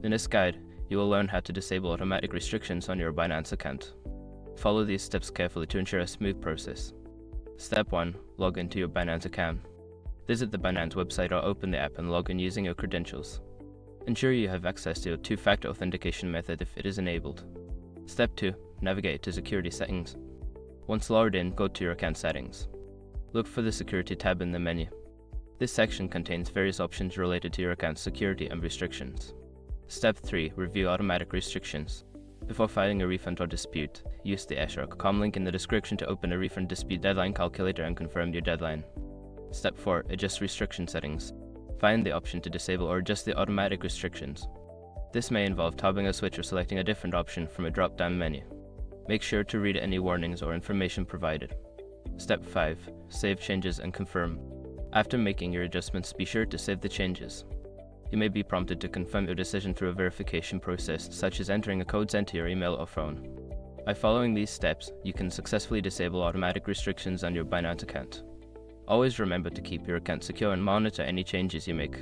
In this guide, you will learn how to disable automatic restrictions on your Binance account. Follow these steps carefully to ensure a smooth process. Step 1. Log into your Binance account. Visit the Binance website or open the app and log in using your credentials. Ensure you have access to your two-factor authentication method if it is enabled. Step 2. Navigate to Security Settings. Once logged in, go to your account settings. Look for the Security tab in the menu. This section contains various options related to your account's security and restrictions. Step 3. Review automatic restrictions. Before filing a refund or dispute, use the #com link in the description to open a refund dispute deadline calculator and confirm your deadline. Step 4. Adjust restriction settings. Find the option to disable or adjust the automatic restrictions. This may involve toggling a switch or selecting a different option from a drop-down menu. Make sure to read any warnings or information provided. Step 5. Save changes and confirm. After making your adjustments, be sure to save the changes. You may be prompted to confirm your decision through a verification process, such as entering a code sent to your email or phone. By following these steps, you can successfully disable automatic restrictions on your Binance account. Always remember to keep your account secure and monitor any changes you make.